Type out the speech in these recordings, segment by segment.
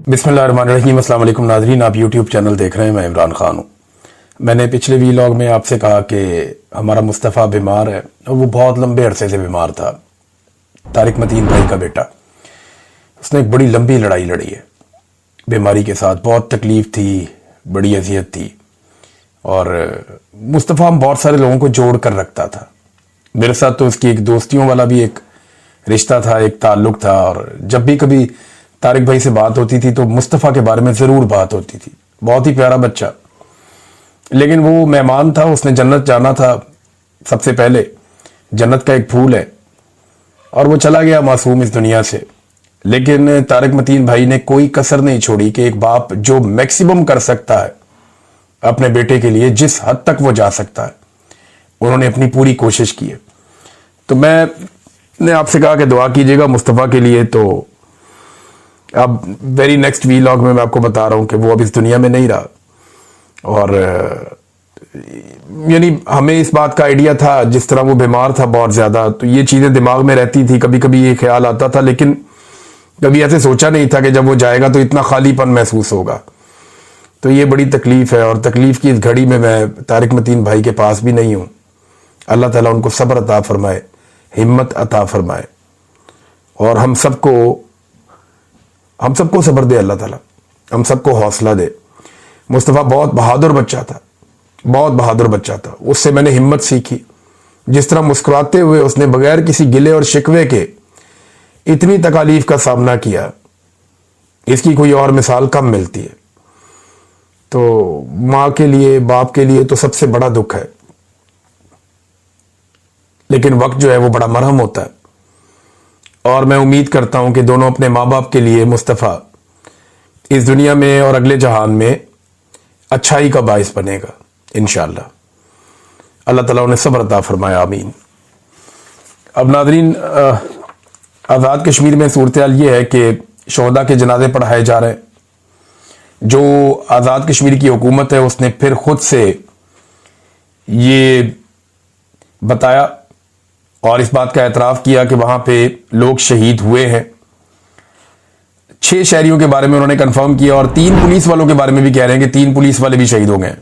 बिस्मिल्लाहिर्रहमानिर्रहीम। अस्सलाम वालेकुम नाज़रीन, आप यूट्यूब चैनल देख रहे हैं। मैं इमरान खान हूँ। मैंने पिछले वीलॉग में आपसे कहा कि हमारा मुस्तफ़ा बीमार है और वो बहुत लंबे अरसे से बीमार था। तारिक मतीन भाई का बेटा, उसने एक बड़ी लंबी लड़ाई लड़ी है बीमारी के साथ। बहुत तकलीफ़ थी, बड़ी अजियत थी और मुस्तफ़ा हम बहुत सारे लोगों को जोड़ कर रखता था। मेरे साथ तो उसकी एक दोस्तियों वाला भी एक रिश्ता था, एक ताल्लुक़ था और जब भी कभी तारिक भाई से बात होती थी तो मुस्तफ़ा के बारे में ज़रूर बात होती थी। बहुत ही प्यारा बच्चा, लेकिन वो मेहमान था, उसने जन्नत जाना था सबसे पहले। जन्नत का एक फूल है और वो चला गया मासूम इस दुनिया से। लेकिन तारिक मतीन भाई ने कोई कसर नहीं छोड़ी कि एक बाप जो मैक्सिमम कर सकता है अपने बेटे के लिए, जिस हद तक वो जा सकता है, उन्होंने अपनी पूरी कोशिश की है। तो मैंने आपसे कहा कि दुआ कीजिएगा मुस्तफ़ा के लिए। तो अब वेरी नेक्स्ट वीलॉग में मैं आपको बता रहा हूं कि वो अब इस दुनिया में नहीं रहा और यानी हमें इस बात का आइडिया था, जिस तरह वो बीमार था बहुत ज़्यादा, तो ये चीज़ें दिमाग में रहती थी। कभी कभी ये ख्याल आता था, लेकिन कभी ऐसे सोचा नहीं था कि जब वो जाएगा तो इतना खालीपन महसूस होगा। तो ये बड़ी तकलीफ़ है और तकलीफ़ की इस घड़ी में मैं तारिक मतीन भाई के पास भी नहीं हूँ। अल्लाह ताला उनको सब्र अता फरमाए, हिम्मत अता फरमाए और हम सबको सब्र दे अल्लाह ताला, हम सबको हौसला दे। मुस्तफ़ा बहुत बहादुर बच्चा था, बहुत बहादुर बच्चा था। उससे मैंने हिम्मत सीखी। जिस तरह मुस्कुराते हुए उसने बगैर किसी गिले और शिकवे के इतनी तकालीफ का सामना किया, इसकी कोई और मिसाल कम मिलती है। तो माँ के लिए, बाप के लिए तो सबसे बड़ा दुख है, लेकिन वक्त जो है वो बड़ा मरहम होता है और मैं उम्मीद करता हूं कि दोनों अपने माँ बाप के लिए मुस्तफ़ा इस दुनिया में और अगले जहान में अच्छाई का बाइस बनेगा इंशाअल्लाह। अल्लाह ताला उन्हें सब्र अता फरमाए, आमीन। अब नाज़रीन, आज़ाद कश्मीर में सूरत हाल ये है कि शोहदा के जनाजे पढ़ाए जा रहे हैं। जो आज़ाद कश्मीर की हुकूमत है उसने फिर खुद से ये बताया और इस बात का एतराफ़ किया कि वहां पे लोग शहीद हुए हैं। 6 शहरियों के बारे में उन्होंने कंफर्म किया और 3 पुलिस वालों के बारे में भी कह रहे हैं कि 3 पुलिस वाले भी शहीद हो गए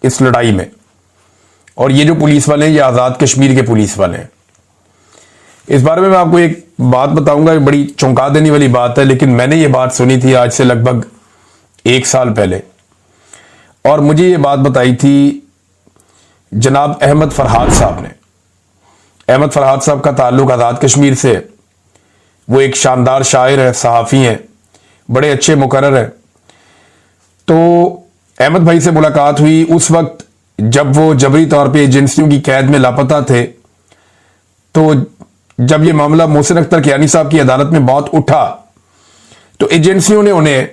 इस लड़ाई में। और ये जो पुलिस वाले हैं ये आज़ाद कश्मीर के पुलिस वाले हैं। इस बारे में मैं आपको एक बात बताऊंगा, बड़ी चौंका देने वाली बात है, लेकिन मैंने ये बात सुनी थी आज से लगभग 1 साल पहले और मुझे ये बात बताई थी जनाब अहमद फरहाद साहब ने। अहमद फरहाद साहब का ताल्लुक आज़ाद कश्मीर से, वो एक शानदार शायर है, सहाफ़ी हैं, बड़े अच्छे मुकर्रर हैं। तो अहमद भाई से मुलाकात हुई उस वक्त जब वो जबरी तौर पे एजेंसियों की कैद में लापता थे। तो जब ये मामला मोहसिन अख्तर कियानी साहब की अदालत में बहुत उठा तो एजेंसियों ने उन्हें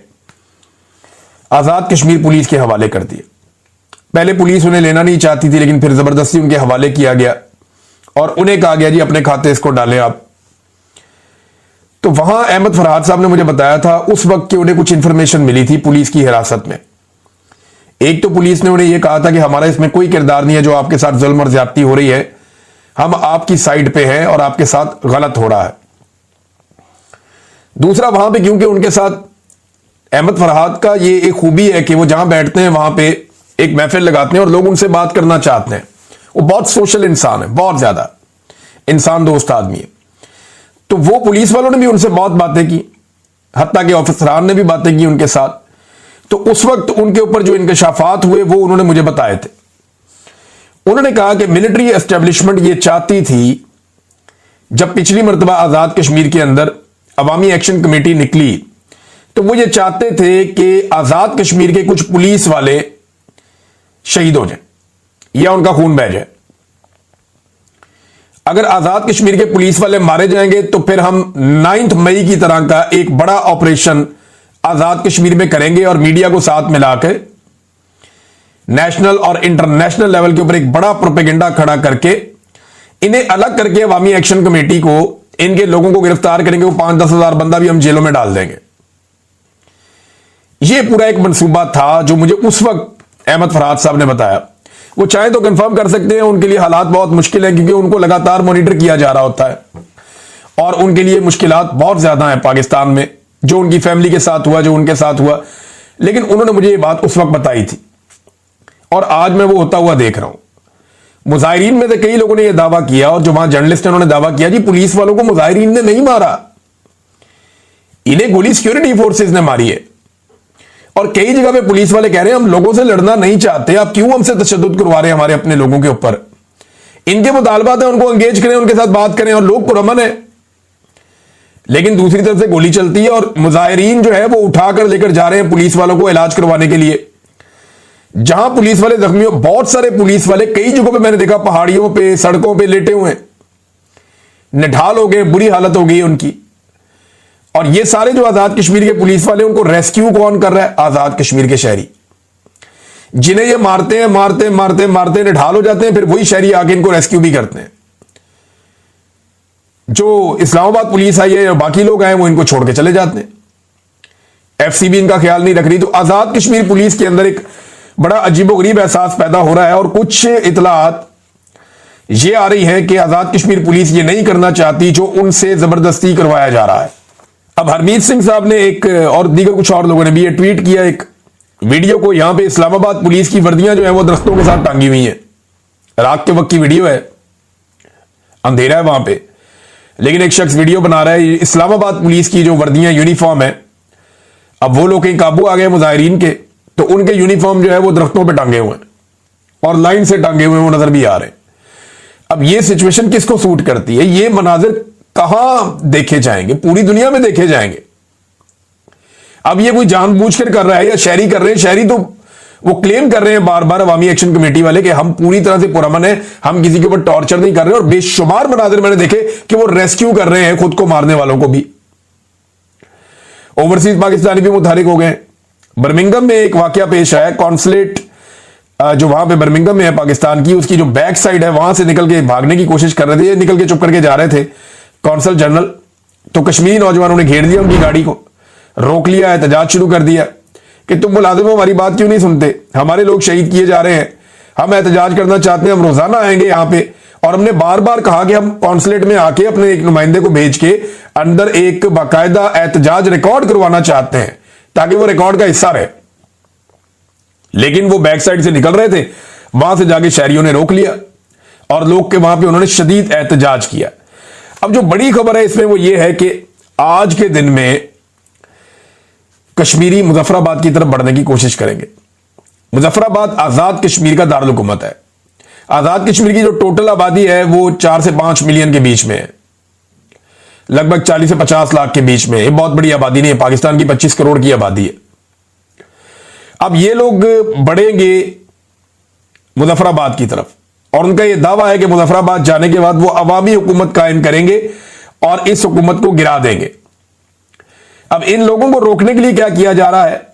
आज़ाद कश्मीर पुलिस के हवाले कर दिया। पहले पुलिस उन्हें लेना नहीं चाहती थी, लेकिन फिर ज़बरदस्ती उनके हवाले किया गया और उन्हें कहा गया जी अपने खाते इसको डालें आप। तो वहां अहमद फरहाद साहब ने मुझे बताया था उस वक्त कि उन्हें कुछ इंफॉर्मेशन मिली थी पुलिस की हिरासत में। एक तो पुलिस ने उन्हें यह कहा था कि हमारा इसमें कोई किरदार नहीं है, जो आपके साथ जुल्म और ज्यादती हो रही है, हम आपकी साइड पे हैं और आपके साथ गलत हो रहा है। दूसरा, वहां पे क्योंकि उनके साथ अहमद फरहाद का ये एक खूबी है कि वो जहां बैठते हैं वहां पे एक महफिल लगाते हैं और लोग उनसे बात करना चाहते हैं। वो बहुत सोशल इंसान है, बहुत ज्यादा इंसान दोस्त आदमी है। तो वो पुलिस वालों ने भी उनसे बहुत बातें की, हत्ता के ऑफिसरान ने भी बातें की उनके साथ। तो उस वक्त उनके ऊपर जो इंकशाफात हुए वो उन्होंने मुझे बताए थे। उन्होंने कहा कि मिलिट्री एस्टेब्लिशमेंट ये चाहती थी, जब पिछली मर्तबा आज़ाद कश्मीर के अंदर अवामी एक्शन कमेटी निकली तो वो ये चाहते थे कि आज़ाद कश्मीर के कुछ पुलिस वाले शहीद हो जाए या उनका खून बह जाए। अगर आज़ाद कश्मीर के पुलिस वाले मारे जाएंगे तो फिर हम 9 मई की तरह का एक बड़ा ऑपरेशन आज़ाद कश्मीर में करेंगे और मीडिया को साथ मिलाकर नेशनल और इंटरनेशनल लेवल के ऊपर एक बड़ा प्रोपेगेंडा खड़ा करके इन्हें अलग करके अवामी एक्शन कमेटी को, इनके लोगों को गिरफ्तार करेंगे। वो 5-10 हजार बंदा भी हम जेलों में डाल देंगे। यह पूरा एक मंसूबा था जो मुझे उस वक्त अहमद फरहाद साहब ने बताया। वो चाहे तो कंफर्म कर सकते हैं, उनके लिए हालात बहुत मुश्किल है क्योंकि उनको लगातार मॉनिटर किया जा रहा होता है और उनके लिए मुश्किलात बहुत ज्यादा हैं पाकिस्तान में जो उनकी फैमिली के साथ हुआ, जो उनके साथ हुआ। लेकिन उन्होंने मुझे ये बात उस वक्त बताई थी और आज मैं वो होता हुआ देख रहा हूं। मुजाहिरीन में से कई लोगों ने यह दावा किया और जो वहां जर्नलिस्ट हैं उन्होंने दावा किया जी पुलिस वालों को मुजाहिरीन ने नहीं मारा, इन्हें गोली सिक्योरिटी फोर्सेस ने मारी है। और कई जगह पे पुलिस वाले कह रहे हैं हम लोगों से लड़ना नहीं चाहते, आप क्यों हमसे तशद्दुद करवा रहे हैं हमारे अपने लोगों के ऊपर। इनके मुतालबात है उनको एंगेज करें, उनके साथ बात करें और लोग पुरअमन है। लेकिन दूसरी तरफ से गोली चलती है और मुजाहिरीन जो है वो उठाकर लेकर जा रहे हैं पुलिस वालों को इलाज करवाने के लिए। जहां पुलिस वाले जख्मी हो, बहुत सारे पुलिस वाले कई जगहों पे मैंने देखा पहाड़ियों पे, सड़कों पे लेटे हुए हैं, निढाल हो गए, बुरी हालत हो गई उनकी। और ये सारे जो आजाद कश्मीर के पुलिस वाले उनको रेस्क्यू कौन कर रहा है? आजाद कश्मीर के शहरी, जिन्हें ये मारते हैं, मारते मारते मारते निढाल हो जाते हैं, फिर वही शहरी आके इनको रेस्क्यू भी करते हैं। जो इस्लामाबाद पुलिस आई है या बाकी लोग आए वो इनको छोड़ के चले जाते हैं। एफसीबी इनका ख्याल नहीं रख रही। तो आजाद कश्मीर पुलिस के अंदर एक बड़ा अजीबोगरीब एहसास पैदा हो रहा है और कुछ इतलात ये आ रही है कि आजाद कश्मीर पुलिस ये नहीं करना चाहती जो उनसे जबरदस्ती करवाया जा रहा है। अब हरमीत सिंह साहब ने एक और दीगर कुछ और लोगों ने भी ये ट्वीट किया एक वीडियो को। यहां पे इस्लामाबाद पुलिस की वर्दियां जो है वो दरख्तों के साथ टांगी हुई हैं। रात के वक्त की वीडियो है, अंधेरा है वहां पे, लेकिन एक शख्स वीडियो बना रहा है। इस्लामाबाद पुलिस की जो वर्दियां यूनिफॉर्म है, अब वो लोग कहीं काबू आ गए मुजाहिरीन के, तो उनके यूनिफॉर्म जो है वो दरख्तों पे टांगे हुए हैं और लाइन से टांगे हुए वो नजर भी आ रहे हैं। अब ये सिचुएशन किसको सूट करती है? ये मनाजिर कहां देखे जाएंगे? पूरी दुनिया में देखे जाएंगे। अब ये कोई जानबूझकर कर रहा है या शहरी कर रहे हैं? शहरी तो वो क्लेम कर रहे हैं बार बार अवामी एक्शन कमेटी वाले कि हम पूरी तरह से पुरअमन है, हम किसी के ऊपर टॉर्चर नहीं कर रहे। और बेशुमार मनाजिर मैंने देखे कि वो रेस्क्यू कर रहे हैं खुद को मारने वालों को भी। ओवरसीज पाकिस्तानी भी मुतहरिक हो गए। बर्मिंघम में एक वाकया पेश आया, कॉन्सुलेट जो वहां पे बर्मिंघम में है पाकिस्तान की, उसकी जो बैक साइड है वहां से निकल के भागने की कोशिश कर रहे थे, निकल के चुप करके जा रहे थे कौंसल जनरल। तो कश्मीरी नौजवानों ने घेर दिया उनकी गाड़ी को, रोक लिया, एहतजाज शुरू कर दिया कि तुम मुलाजिम हो, हमारी बात क्यों नहीं सुनते, हमारे लोग शहीद किए जा रहे हैं, हम एहतजाज करना चाहते हैं, हम रोजाना आएंगे यहाँ पे। और हमने बार बार कहा कि हम कॉन्सुलेट में आके अपने एक नुमाइंदे को भेज के अंदर एक बाकायदा एहतजाज रिकॉर्ड करवाना चाहते हैं ताकि वो रिकॉर्ड का हिस्सा रहे। लेकिन वो बैक साइड से निकल रहे थे, वहां से जाके शहरियों ने रोक लिया और लोग के वहां पे उन्होंने शदीद एहतजाज किया। अब जो बड़ी खबर है इसमें वो ये है कि आज के दिन में कश्मीरी मुजफ्फराबाद की तरफ बढ़ने की कोशिश करेंगे। मुजफ्फराबाद आजाद कश्मीर का दारुल हुकूमत है। आजाद कश्मीर की जो टोटल आबादी है वो 4 से 5 मिलियन के बीच में है, लगभग 40 से 50 लाख के बीच में। ये बहुत बड़ी आबादी नहीं है, पाकिस्तान की 25 करोड़ की आबादी है। अब ये लोग बढ़ेंगे मुजफ्फराबाद की तरफ और उनका यह दावा है कि मुजफ्फराबाद जाने के बाद वो अवामी हुकूमत कायम करेंगे और इस हुकूमत को गिरा देंगे। अब इन लोगों को रोकने के लिए क्या किया जा रहा है?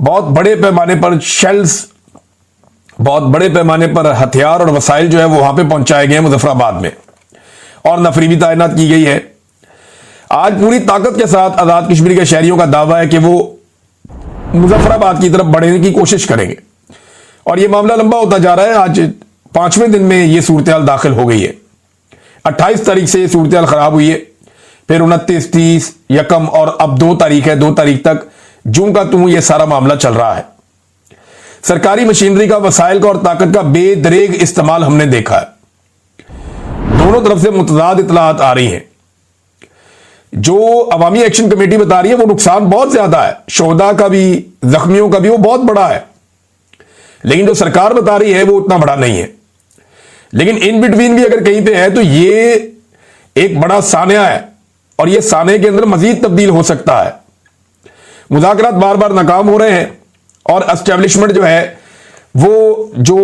बहुत बड़े पैमाने पर शेल्स, बहुत बड़े पैमाने पर हथियार और वसाइल जो है वो वहां पे पहुंचाए गए हैं मुजफ्फराबाद में और नफरी भी तैनात की गई है। आज पूरी ताकत के साथ आजाद कश्मीर के शहरियों का दावा है कि वो मुजफ्फराबाद की तरफ बढ़ने की कोशिश करेंगे और यह मामला लंबा होता जा रहा है। आज 5वें दिन में यह सूरत-ए-हाल दाखिल हो गई है। 28 तारीख से यह सूरत-ए-हाल खराब हुई है, फिर 29, 30, 1 और अब 2 तारीख है। 2 तारीख तक जूं का तू यह सारा मामला चल रहा है। सरकारी मशीनरी का, वसाइल का और ताकत का बेदरेग इस्तेमाल हमने देखा है। दोनों तरफ से मुतजाद इतलात आ रही हैं। जो अवामी एक्शन कमेटी बता रही है वो नुकसान बहुत ज्यादा है, शोहदा का भी, जख्मियों का भी, वो बहुत बड़ा है। लेकिन जो सरकार बता रही है वो उतना बड़ा नहीं है। लेकिन इन बिटवीन भी अगर कहीं पे है तो ये एक बड़ा सानिया है और ये साने के अंदर मजीद तब्दील हो सकता है। मुज़ाकरात बार बार नाकाम हो रहे हैं और एस्टेब्लिशमेंट जो है वो जो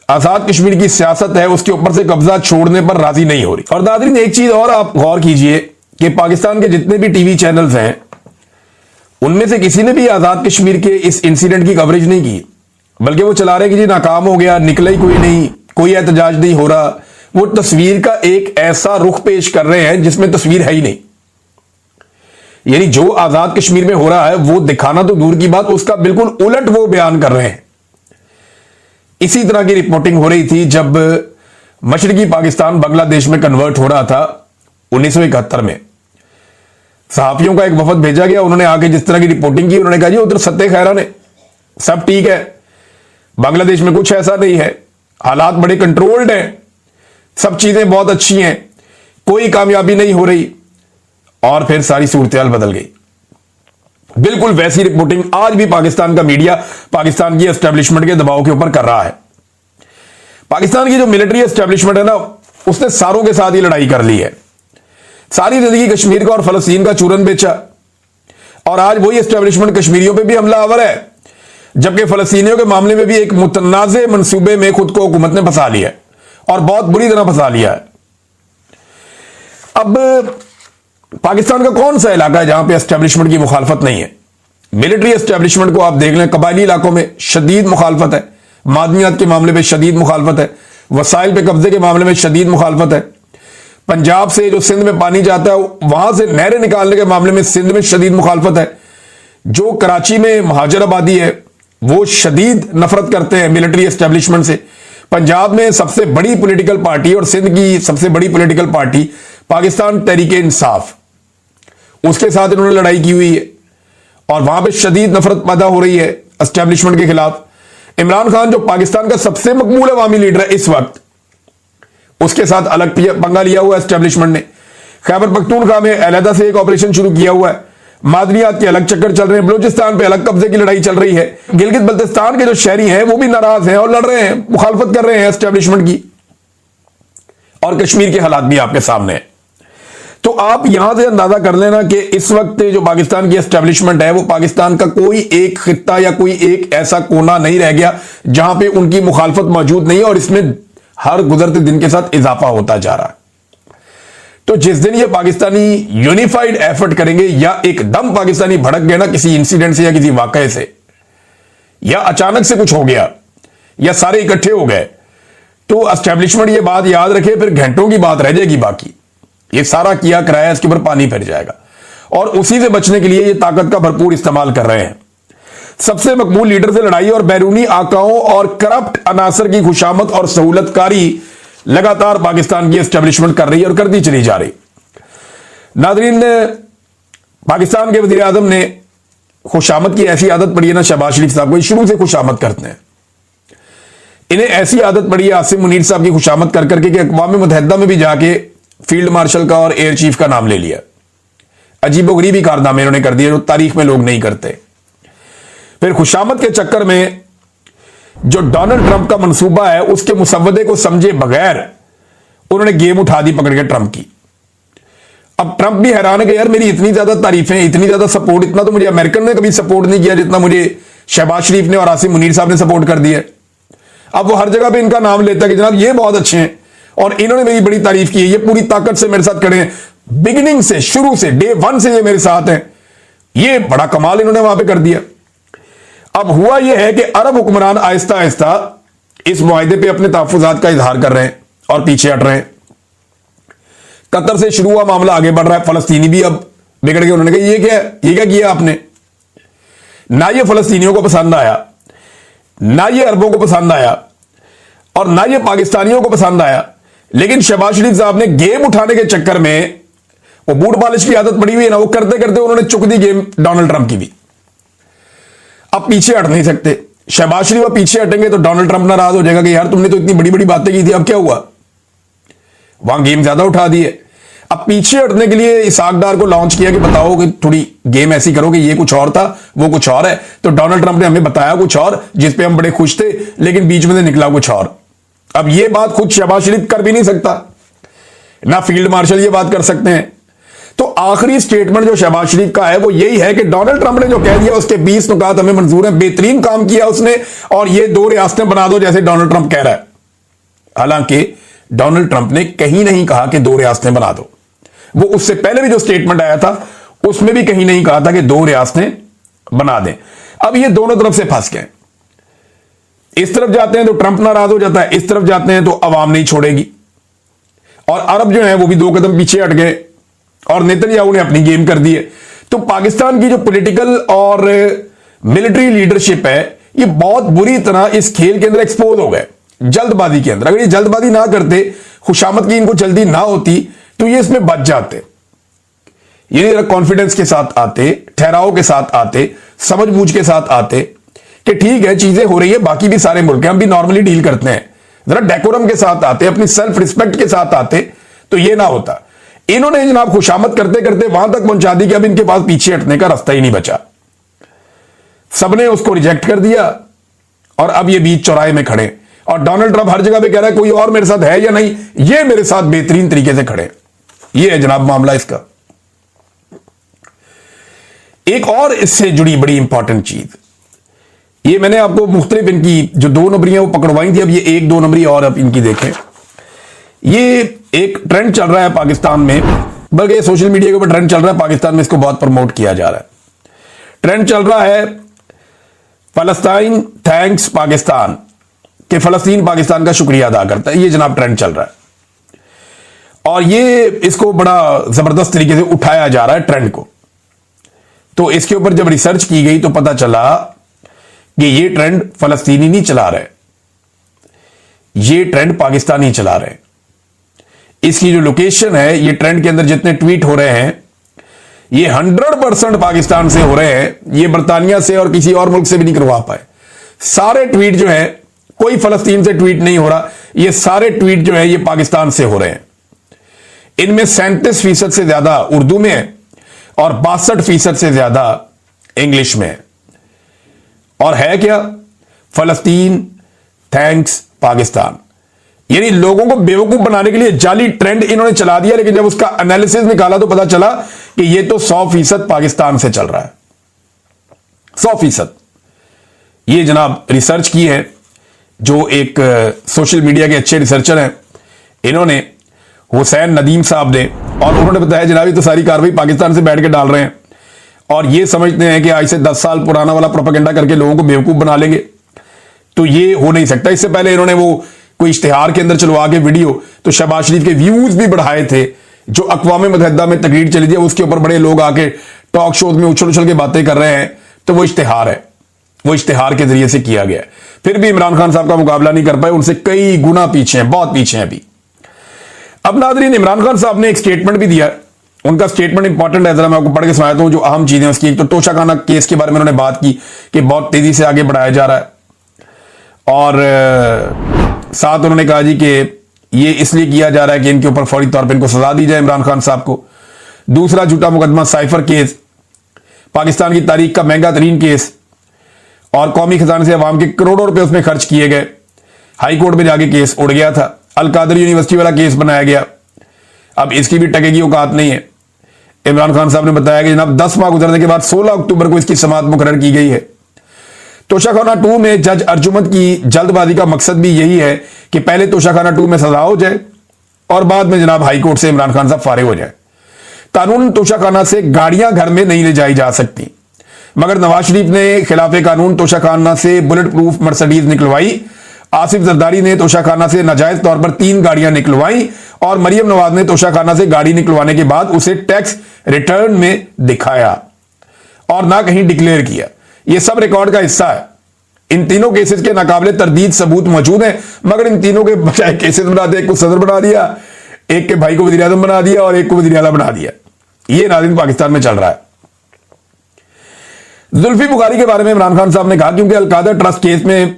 आजाद कश्मीर की सियासत है उसके ऊपर से कब्जा छोड़ने पर राजी नहीं हो रही। और नाज़रीन एक चीज और आप गौर कीजिए कि पाकिस्तान के जितने भी टीवी चैनल्स हैं उनमें से किसी ने भी आजाद कश्मीर के इस इंसिडेंट की कवरेज नहीं की, बल्कि वो चला रहे कि जी नाकाम हो गया, निकला ही कोई नहीं, कोई एहतजाज नहीं हो रहा। वो तस्वीर का एक ऐसा रुख पेश कर रहे हैं जिसमें तस्वीर है ही नहीं। यानी जो आजाद कश्मीर में हो रहा है वो दिखाना तो दूर की बात, उसका बिल्कुल उलट वो बयान कर रहे हैं। इसी तरह की रिपोर्टिंग हो रही थी जब मशरकी पाकिस्तान बांग्लादेश में कन्वर्ट हो रहा था 1971 में। सहाफियों का एक वफद भेजा गया, उन्होंने आके जिस तरह की रिपोर्टिंग की, उन्होंने कहा जी उधर सत्ते खैरा ने सब ठीक है, बांग्लादेश में कुछ ऐसा नहीं है, हालात बड़े कंट्रोल्ड हैं, सब चीजें बहुत अच्छी हैं, कोई कामयाबी नहीं हो रही। और फिर सारी सूरत बदल गई। बिल्कुल वैसी रिपोर्टिंग आज भी पाकिस्तान का मीडिया पाकिस्तान की एस्टेब्लिशमेंट के दबाव के ऊपर कर रहा है। पाकिस्तान की जो मिलिट्री एस्टेब्लिशमेंट है ना, उसने सारों के साथ ही लड़ाई कर ली है, सारी जिंदगी कश्मीर का और फलस्तीन का चूरन बेचा, और आज वही एस्टेब्लिशमेंट कश्मीरियों पे भी हमलावर है, जबकि फलस्तीनियों के मामले में भी एक मुतनाज़े मंसूबे में खुद को हुकूमत ने फंसा लिया है और बहुत बुरी तरह फंसा लिया है। अब पाकिस्तान का कौन सा इलाका है जहां पे एस्टेब्लिशमेंट की मुखालफत नहीं है? मिलिट्री एस्टेब्लिशमेंट को आप देख लें, कबायली इलाकों में शदीद मुखालफत है, मादनियात के मामले में शदीद मुखालफत है, वसाइल पे कब्जे के मामले में शदीद मुखालफत है, पंजाब से जो सिंध में पानी जाता है वहां से नहरें निकालने के मामले में सिंध में शदीद मुखालफत है, जो कराची में महाजर आबादी है वो शदीद नफरत करते हैं मिलिट्री एस्टेब्लिशमेंट से। पंजाब में सबसे बड़ी पॉलिटिकल पार्टी और सिंध की सबसे बड़ी पॉलिटिकल पार्टी पाकिस्तान तहरीक-ए-इंसाफ, उसके साथ इन्होंने लड़ाई की हुई है और वहां पे शदीद नफरत पैदा हो रही है एस्टेब्लिशमेंट के खिलाफ। इमरान खान जो पाकिस्तान का सबसे मकबूल अवामी लीडर है इस वक्त, उसके साथ अलग पंगा लिया हुआ एस्टेब्लिशमेंट ने। खैबर पख्तूनख्वा में अलहदा से एक ऑपरेशन शुरू किया हुआ है, मादनियात के अलग चक्कर चल रहे हैं, बलूचिस्तान पे अलग कब्जे की लड़ाई चल रही है, गिलगित बल्तिस्तान के जो शहरी हैं वो भी नाराज हैं और लड़ रहे हैं, मुखालफत कर रहे हैं एस्टेब्लिशमेंट की, और कश्मीर के हालात भी आपके सामने हैं। तो आप यहां से अंदाजा कर लेना कि इस वक्त जो पाकिस्तान की एस्टेब्लिशमेंट है वो पाकिस्तान का कोई एक खित्ता या कोई एक ऐसा कोना नहीं रह गया जहां पे उनकी मुखालफत मौजूद नहीं है, और इसमें हर गुजरते दिन के साथ इजाफा होता जा रहा है। तो जिस दिन ये पाकिस्तानी यूनिफाइड एफर्ट करेंगे या एकदम पाकिस्तानी भड़क गए ना किसी इंसिडेंट से या किसी वाकये से, या अचानक से कुछ हो गया या सारे इकट्ठे हो गए, तो एस्टेब्लिशमेंट ये बात याद रखे, फिर घंटों की बात रह जाएगी, बाकी ये सारा किया कराया इसके ऊपर पानी फिर जाएगा। और उसी से बचने के लिए ये ताकत का भरपूर इस्तेमाल कर रहे हैं। सबसे मकबूल लीडर से लड़ाई और बैरूनी आकाओं और करप्ट अनासर की खुशामद और सहूलतकारी लगातार पाकिस्तान की एस्टेब्लिशमेंट कर रही है और करती चली जा रही। नादरीन, पाकिस्तान के वजीर आजम ने खुशामद की ऐसी आदत पड़ी है ना, शहबाज शरीफ साहब को शुरू से खुशामद करते हैं, इन्हें ऐसी आदत पड़ी है आसिम मुनीर साहब की खुशामद कर करके कि अक़वाम मुत्तहिदा में भी जाके फील्ड मार्शल का और एयर चीफ का नाम ले लिया। अजीबोगरीबी कारनामे इन्होंने कर दिए जो तारीख में लोग नहीं करते। फिर खुशामद के चक्कर में जो डोनाल्ड ट्रंप का मंसूबा है उसके मुसव्वदे को समझे बगैर उन्होंने गेम उठा दी पकड़ के ट्रंप की। अब ट्रंप भी हैरान है कि यार मेरी इतनी ज्यादा तारीफें, इतनी ज्यादा सपोर्ट, इतना तो मुझे अमेरिकन ने कभी सपोर्ट नहीं किया जितना मुझे शहबाज शरीफ ने और आसिम मुनीर साहब ने सपोर्ट कर दिया। अब वो हर जगह पे इनका नाम लेता है कि जनाब ये बहुत अच्छे हैं और इन्होंने मेरी बड़ी तारीफ की है, ये पूरी ताकत से मेरे साथ खड़े हैं, बिगिनिंग से, शुरू से, डे वन से ये मेरे साथ हैं। ये बड़ा कमाल इन्होंने वहां पे कर दिया। अब हुआ यह है कि अरब हुक्मरान आहिस्ता आहिस्ता इस मुआहदे पे अपने तहफ्फुज़ात का इजहार कर रहे हैं और पीछे हट रहे हैं। कतर से शुरू हुआ मामला आगे बढ़ रहा है, फलस्तीनी भी अब बिगड़ गए। उन्होंने कहा ये क्या किया आपने? ना ये फलस्तीनियों को पसंद आया, ना ये अरबों को पसंद आया, और ना ये पाकिस्तानियों को पसंद आया। लेकिन शहबाज शरीफ साहब ने गेम उठाने के चक्कर में, वो बूट पॉलिश की आदत पड़ी हुई है ना, वो करते करते उन्होंने चुक दी गेम डोनाल्ड ट्रंप की भी। अब पीछे हट नहीं सकते। शहबाज शरीफ अब पीछे हटेंगे तो डोनाल्ड ट्रंप नाराज हो जाएगा कि यार तुमने तो इतनी बड़ी बड़ी बातें की थी, अब क्या हुआ? वहां गेम ज्यादा उठा दी है। अब पीछे हटने के लिए इसाक डार को लॉन्च किया कि बताओ कि थोड़ी गेम ऐसी करो कि ये कुछ और था, वो कुछ और है। तो डोनाल्ड ट्रंप ने हमें बताया कुछ और, जिसपे हम बड़े खुश थे, लेकिन बीच में से निकला कुछ और। अब ये बात खुद शहबाज शरीफ कर भी नहीं सकता, ना फील्ड मार्शल ये बात कर सकते हैं। तो आखिरी स्टेटमेंट जो शहबाज शरीफ का है वो यही है कि डोनाल्ड ट्रंप ने जो कह दिया उसके 20 नुकात हमें मंजूर हैं, बेहतरीन काम किया उसने, और ये 2 रियासतें बना दो जैसे डोनाल्ड ट्रंप कह रहा है। हालांकि डोनाल्ड ट्रंप ने कहीं नहीं कहा कि 2 रियासतें बना दो। वो उससे पहले भी जो स्टेटमेंट आया था उसमें भी कहीं नहीं कहा था कि 2 रियासतें बना दें। अब ये दोनों तरफ से फंस गए। इस तरफ जाते हैं तो ट्रंप नाराज हो जाता है, इस तरफ जाते हैं तो अवाम नहीं छोड़ेगी। और अरब जो है वो भी 2 कदम पीछे हट गए और नेतन्याहू ने अपनी गेम कर दी है। तो पाकिस्तान की जो पॉलिटिकल और मिलिट्री लीडरशिप है ये बहुत बुरी तरह इस खेल के अंदर एक्सपोज हो गए, जल्दबाजी के अंदर। अगर ये जल्दबाजी ना करते, खुशामद की इनको जल्दी ना होती, तो ये इसमें बच जाते। ये जरा कॉन्फिडेंस के साथ आते, ठहराव के साथ आते, समझबूझ के साथ आते कि ठीक है चीजें हो रही है, बाकी भी सारे मुल्क हैं, हम भी नॉर्मली डील करते हैं, जरा डेकोरम के साथ आते, अपनी सेल्फ रिस्पेक्ट के साथ आते तो ये ना होता। इन्होंने जनाब खुशामद करते करते वहां तक पहुंचा दी कि अब इनके पास पीछे हटने का रास्ता ही नहीं बचा। सबने उसको रिजेक्ट कर दिया और अब ये बीच चौराहे में खड़े, और डोनाल्ड ट्रंप हर जगह पे कह रहा है कोई और मेरे साथ है या नहीं, ये मेरे साथ बेहतरीन तरीके से खड़े। ये है जनाब मामला इसका। एक और इससे जुड़ी बड़ी इंपॉर्टेंट चीज, ये मैंने आपको मुख्तलिफ इनकी जो 2 नंबरियां वो पकड़वाई थी, अब ये 1-2 नंबरी और अब इनकी देखें। ये एक ट्रेंड चल रहा है पाकिस्तान में, बल्कि सोशल मीडिया के ऊपर ट्रेंड चल रहा है, पाकिस्तान में इसको बहुत प्रमोट किया जा रहा है। ट्रेंड चल रहा है फलस्तीन थैंक्स पाकिस्तान, कि फलस्तीन पाकिस्तान का शुक्रिया अदा करता है। ये जनाब ट्रेंड चल रहा है और ये इसको बड़ा जबरदस्त तरीके से उठाया जा रहा है ट्रेंड को। तो इसके ऊपर जब रिसर्च की गई तो पता चला कि ये ट्रेंड फलस्तीनी नहीं चला रहे, ये ट्रेंड पाकिस्तानी चला रहे। इसकी जो लोकेशन है, ये ट्रेंड के अंदर जितने ट्वीट हो रहे हैं ये 100% पाकिस्तान से हो रहे हैं, ये बर्तानिया से और किसी और मुल्क से भी नहीं करवा पाए। सारे ट्वीट जो है, कोई फलस्तीन से ट्वीट नहीं हो रहा, ये सारे ट्वीट जो है ये पाकिस्तान से हो रहे हैं। इनमें 37% से ज्यादा उर्दू में है और 62% से ज्यादा इंग्लिश में है। और है क्या? फलस्तीन थैंक्स पाकिस्तान। यानी लोगों को बेवकूफ बनाने के लिए जाली ट्रेंड इन्होंने चला दिया, लेकिन जब उसका एनालिसिस निकाला तो पता चला कि यह तो 100% पाकिस्तान से चल रहा है, 100%। ये जनाब रिसर्च की है जो एक सोशल मीडिया के अच्छे रिसर्चर हैं, इन्होंने हुसैन नदीम साहब ने, और उन्होंने बताया जनाब ये तो सारी कार्रवाई पाकिस्तान से बैठ के डाल रहे हैं और ये समझते हैं कि आज से 10 साल पुराना वाला प्रोपेगेंडा करके लोगों को बेवकूफ बना लेंगे। तो ये हो नहीं सकता। इससे पहले इन्होंने वो कोई इश्तिहार के अंदर चलवा के वीडियो, तो शहबाज शरीफ के व्यूज भी बढ़ाए थे, जो अक़वाम मुत्तहिदा में तकरीर चली थी, उसके ऊपर बड़े लोग आके टॉक शोज में उछल उछल के बातें कर रहे हैं। तो वो इश्तिहार है, वो इश्तिहार के जरिए से किया गया। फिर भी इमरान खान साहब का मुकाबला नहीं कर पाए, उनसे कई गुना पीछे हैं, बहुत पीछे हैं अभी। अब नाज़रीन, इमरान खान साहब ने एक स्टेटमेंट भी दिया, उनका स्टेटमेंट इंपॉर्टेंट है, जरा मैं आपको पढ़ के सुनाता हूं जो अहम चीजें उसकी। एक तो तोशाखाना केस के बारे में उन्होंने बात की कि बहुत तेजी से आगे बढ़ाया जा रहा है, और साथ उन्होंने कहा जी कि ये इसलिए किया जा रहा है कि इनके ऊपर फौरी तौर पर इनको सजा दी जाए, इमरान खान साहब को। दूसरा, झूठा मुकदमा साइफर केस, पाकिस्तान की तारीख का महंगा तरीन केस, और कौमी खजाने से अवाम के करोड़ों रुपए उसमें खर्च किए गए। हाई कोर्ट में जाके केस उड़ गया था। अल कादर यूनिवर्सिटी वाला केस बनाया गया, अब इसकी भी टके की औकात नहीं है। इमरान खान साहब ने बताया कि जनाब 10 माह गुजरने के बाद 16 अक्टूबर को इसकी समाअत मुकर्रर की गई है। तोशाखाना 2 में जज अर्जुमंद की जल्दबाजी का मकसद भी यही है कि पहले तोशाखाना 2 में सजा हो जाए और बाद में जनाब हाई कोर्ट से इमरान खान साहब फारिग हो जाए। कानून तोशाखाना से गाड़ियां घर में नहीं ले जाई जा सकती, मगर नवाज शरीफ ने खिलाफ कानून तोशाखाना से बुलेट प्रूफ मर्सिडीज निकलवाई। आसिफ जरदारी ने तोशाखाना से नाजायज तौर पर 3 गाड़ियां निकलवाई, और मरियम नवाज ने तोशाखाना से गाड़ी निकलवाने के बाद उसे टैक्स रिटर्न में दिखाया और ना कहीं डिक्लेयर किया। यह सब रिकॉर्ड का हिस्सा है। इन तीनों केसेस के नाकाबिले तरदीद सबूत मौजूद हैं, मगर इन तीनों के बजाय केसेस बना दिए, एक को सदर बना दिया, एक के भाई को वज़ीर आज़म बना दिया और एक को वज़ीर आला बना दिया। यह नाज़रीन पाकिस्तान में चल रहा है। जुल्फी बुखारी के बारे में इमरान खान साहब ने कहा क्योंकि अलकायदा ट्रस्ट केस में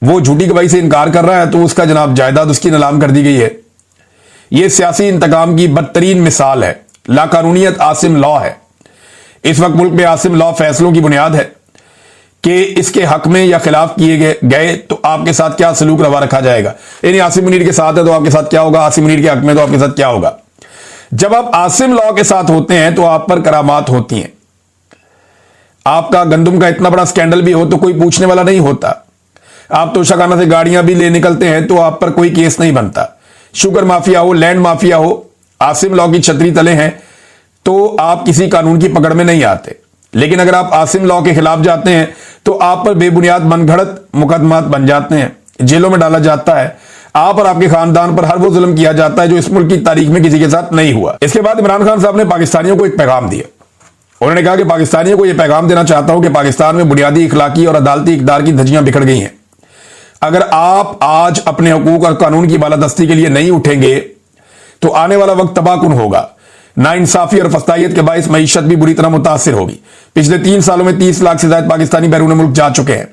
वो झूठी गवाही से इनकार कर रहा है, तो उसका जनाब जायदाद उसकी नीलाम कर दी गई है। यह सियासी इंतकाम की बदतरीन मिसाल है। लाकानूनियत आसिम लॉ है। इस वक्त मुल्क में आसिम लॉ फैसलों की बुनियाद है कि इसके हक में या खिलाफ किए गए तो आपके साथ क्या सलूक रवा रखा जाएगा। यानी आसिम मुनीर के साथ है तो आपके साथ क्या होगा, आसिम मुनीर के हक में तो आपके साथ क्या होगा। जब आप आसिम लॉ के साथ होते हैं तो आप पर करामात होती हैं। आपका गंदम का इतना बड़ा स्कैंडल भी हो तो कोई पूछने वाला नहीं होता। आप तोशाखाना से गाड़ियां भी ले निकलते हैं तो आप पर कोई केस नहीं बनता। शुगर माफिया हो, लैंड माफिया हो, आसिम लॉ की छतरी तले हैं तो आप किसी कानून की पकड़ में नहीं आते। लेकिन अगर आप आसिम लॉ के खिलाफ जाते हैं तो आप पर बेबुनियाद मनगढ़ंत मुकदमात बन जाते हैं, जेलों में डाला जाता है। आप और आपके खानदान पर हर वो जुल्म किया जाता है जो इस मुल्क की तारीख में किसी के साथ नहीं हुआ। इसके बाद इमरान खान साहब ने पाकिस्तानियों को एक पैगाम दिया। उन्होंने कहा कि पाकिस्तानियों को यह पैगाम देना चाहता हूं कि पाकिस्तान में बुनियादी इखलाकी और अदालती इक़दार की धज्जियां बिखर गई हैं। अगर आप आज अपने हुकूक और कानून की बालादस्ती के लिए नहीं उठेंगे तो आने वाला वक्त तबाहकुन होगा। नाइंसाफी और फस्तायत के बायस मईशत भी बुरी तरह मुतासिर होगी। पिछले 3 सालों में 30 लाख से ज्यादा पाकिस्तानी बैरून मुल्क जा चुके हैं।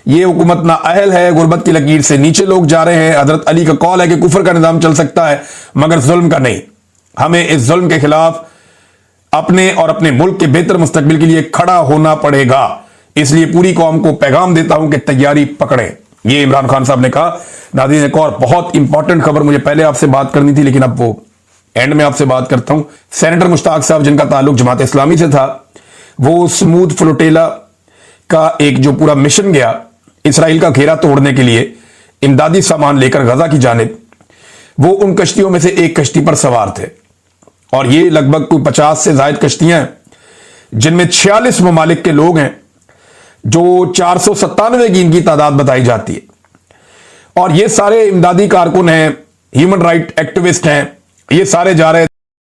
ये हुकूमत नाअहल है, गुर्बत की लकीर से नीचे लोग जा रहे हैं। हजरत अली का कौल है कि कुफर का निजाम चल सकता है मगर जुल्म का नहीं। हमें इस जुल्म के खिलाफ अपने और अपने मुल्क के बेहतर मुस्तकबिल के लिए खड़ा होना पड़ेगा। इसलिए पूरी कौम को पैगाम देता हूं कि तैयारी पकड़ें। ये इमरान खान साहब ने कहा। नाज़रीन, एक और बहुत इंपॉर्टेंट खबर मुझे पहले आपसे बात करनी थी, लेकिन अब वो एंड में आपसे बात करता हूं। सेनेटर मुश्ताक साहब, जिनका ताल्लुक जमात इस्लामी से था, वो स्मूथ फ्लोटेला का एक जो पूरा मिशन गया इसराइल का घेरा तोड़ने के लिए इमदादी सामान लेकर गजा की जानिब, वो उन कश्तियों में से एक कश्ती पर सवार थे। और ये लगभग कोई 50 से ज्यादा कश्तियां हैं, जिनमें 46 ममालिक के लोग हैं, जो 497 की इनकी तादाद बताई जाती है। और ये सारे इमदादी कारकुन हैं, ह्यूमन राइट एक्टिविस्ट हैं। ये सारे जा रहे